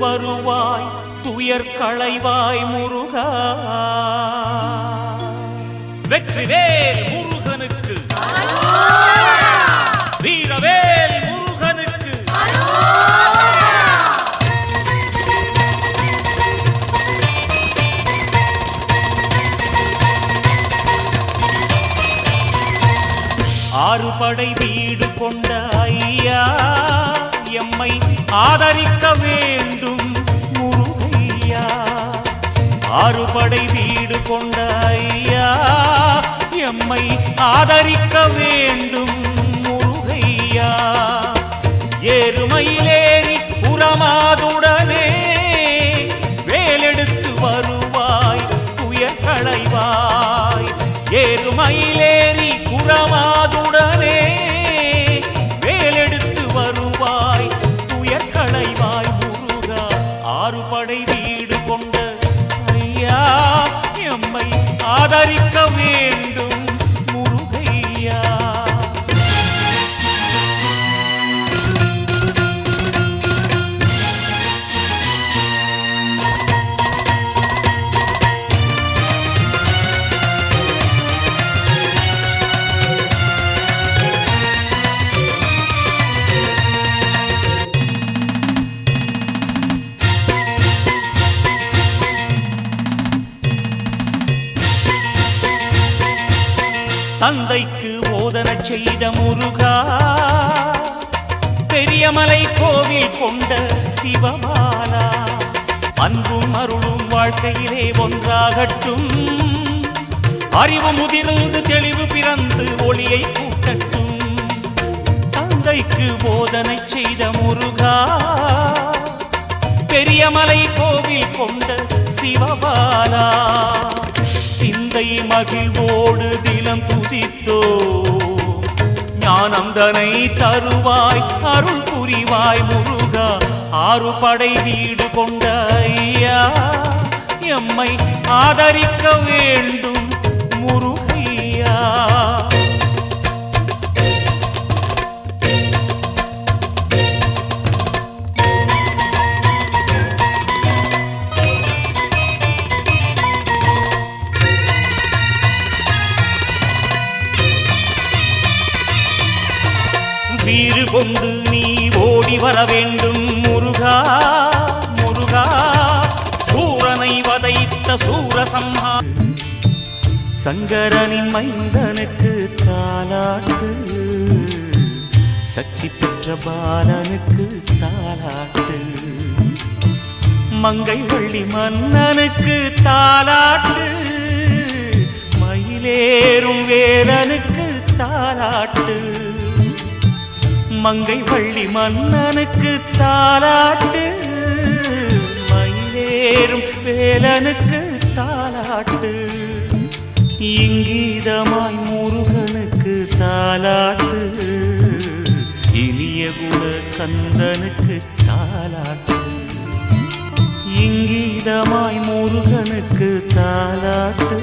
வருவாய் துயர் களைவாய் முருகா. வெற்றிவேல் முருகனுக்கு, வீரவேல் முருகனுக்கு. ஆறுபடை வீடு கொண்ட ஐயா எம்மை ஆதரிக்க வேண்டும் முருகையா. ஆறுபடை வீடு கொண்ட ஐயா எம்மை ஆதரிக்க வேண்டும் முருகையா. ஏறுமயிலேறி புறமாதுடனே வேலெடுத்து வருவாய் துயர் களைவாய். ஏறுமயிலேறி புறமாதுடனே வேலெடுத்து வருவாய் துயர் களைவாய் முருகா. ஆறுபடை வீடு கொண்ட ஐயா எம்மை ஆதரிக்க வேண்டும் முருகையா. தந்தைக்கு போதனை செய்த முருகா, பெரியமலை கோவில் கொண்ட சிவபாலா. அன்பும் அருளும் வாழ்க்கையிலே ஒன்றாகட்டும். அறிவு முதிர்ந்து தெளிவு பிறந்து ஒளியை கூட்டட்டும். தந்தைக்கு போதனை செய்த முருகா, பெரியமலை கோவில் கொண்ட சிவபாலா. சிந்தை மகிழ்வோடு தினம் துதித்தோ ஞானந்தனை தருவாய் அருள் புரிவாய் முருகா. ஆறுபடை வீடு கொண்ட ஐயா எம்மை ஆதரிக்க வேண்டும் முருகையா. வீறு கொண்டு நீ ஓடி வர வேண்டும் முருகா முருகா. சூரனை வதைத்த சூரசம்ஹா. சங்கரனின் மைந்தனுக்கு தாலாட்டு, சக்தி பெற்ற பாலனுக்கு தாலாட்டு. மங்கை வள்ளி மன்னனுக்கு தாலாட்டு, மயிலேறும் வேலனுக்கு தாலாட்டு. மங்கை வள்ளி மன்னனுக்கு தாலாட்டு, மயிலேறும் வேலனுக்கு தாலாட்டு. இங்கீதமாய் முருகனுக்கு தாலாட்டு, இனிய குண கந்தனுக்கு தாலாட்டு. இங்கீதமாய் முருகனுக்கு தாலாட்டு,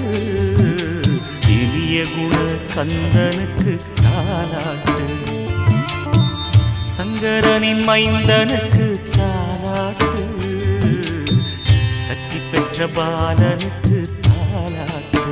இனிய குண கந்தனுக்கு தாலாட்டு. சங்கரனின் மைந்தனுக்கு தாலாட்டு, சக்தி பெற்ற பாலனுக்கு தாலாட்டு.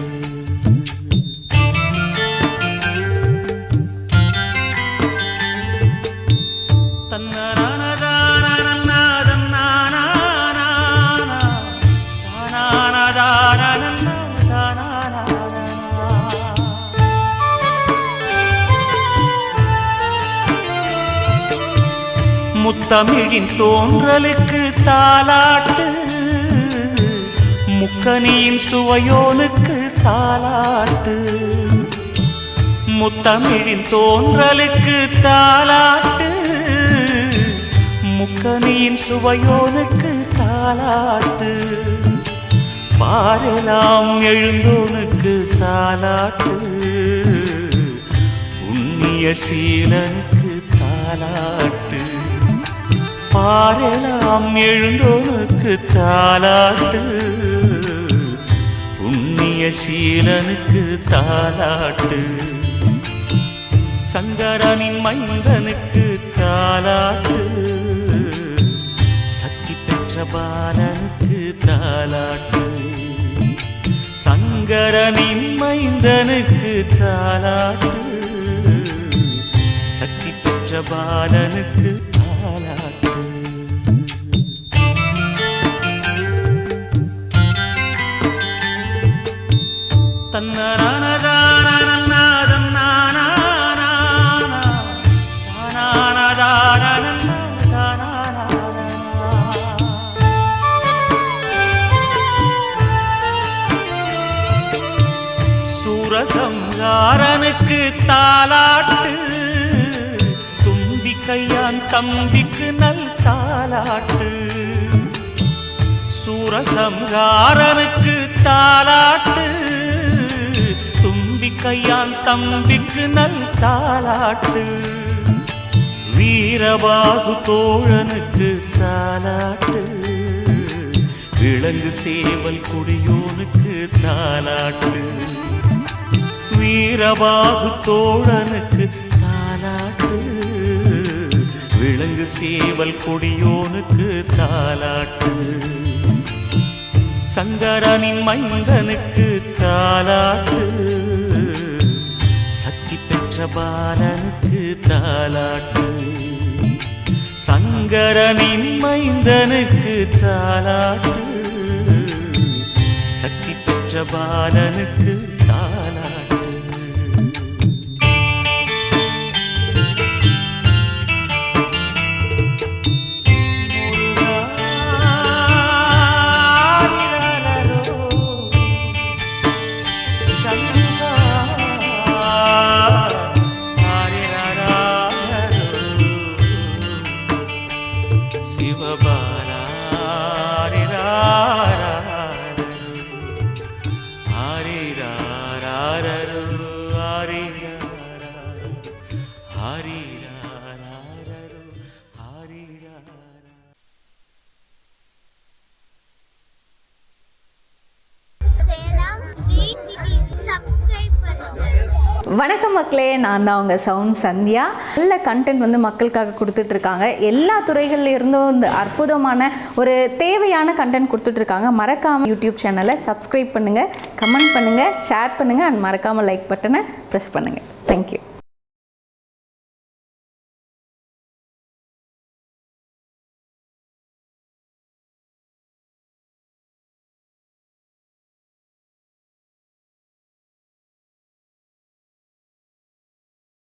முத்தமிழின் தோன்றலுக்கு தாலாட்டு, முக்கனியின் சுவையோனுக்கு தாலாட்டு. முத்தமிழின் தோன்றலுக்கு தாலாட்டு, முக்கனியின் சுவையோனுக்கு தாலாட்டு. பாரெல்லாம் எழுந்தோனுக்கு தாலாட்டு, புண்ணிய சீலனுக்கு தாலாட்டு. பாரெல்லாம் எழுந்தோனுக்கு தாலாட்டு, புண்ணிய சீலனுக்கு தாலாட்டு. சங்கரனின் மைந்தனுக்கு தாலாட்டு, சக்தி பெற்ற பாலனுக்கு தாலாட்டு சங்கரனின் மைந்தனுக்கு தாலாட்டு சக்தி பெற்ற பாலனுக்கு தாலாட்டு சூரசம்ஹாரனுக்கு தாலாட்டு தும்பிக்கையான் தம்பிக்கு நல் தாலாட்டு சூரசம்ஹாரனுக்கு தாலாட்டு தும்பிக்கையான் தம்பிக்கு நல் தாலாட்டு வீரபாகு தோழனுக்கு தாலாட்டு விலங்கு சேவல் குடியோனுக்கு தாலாட்டு வீரபாகு தோழனுக்கு தாலாட்டு விலங்கு சேவல் கொடியோனுக்கு தாலாட்டு சங்கரனின் மைந்தனுக்கு தாலாட்டு சக்தி பெற்ற பாலனுக்கு தாலாட்டு சங்கரனின் மைந்தனுக்கு தாலாட்டு சக்தி பெற்ற பாலனுக்கு தாலாட்டு வணக்கம் மக்களே, நான் தான் உங்கள் சவுண்ட் சந்தியா. நல்ல கண்டென்ட் வந்து மக்களுக்காக கொடுத்துட்ருக்காங்க. எல்லா துறைகளில் இருந்தும் இந்த அற்புதமான ஒரு தேவையான கண்டென்ட் கொடுத்துட்ருக்காங்க. மறக்காமல் யூடியூப் சேனலை சப்ஸ்கிரைப் பண்ணுங்கள், கமெண்ட் பண்ணுங்கள், ஷேர் பண்ணுங்கள் அண்ட் மறக்காமல் லைக் பட்டனை ப்ரெஸ் பண்ணுங்கள். தேங்க்யூ.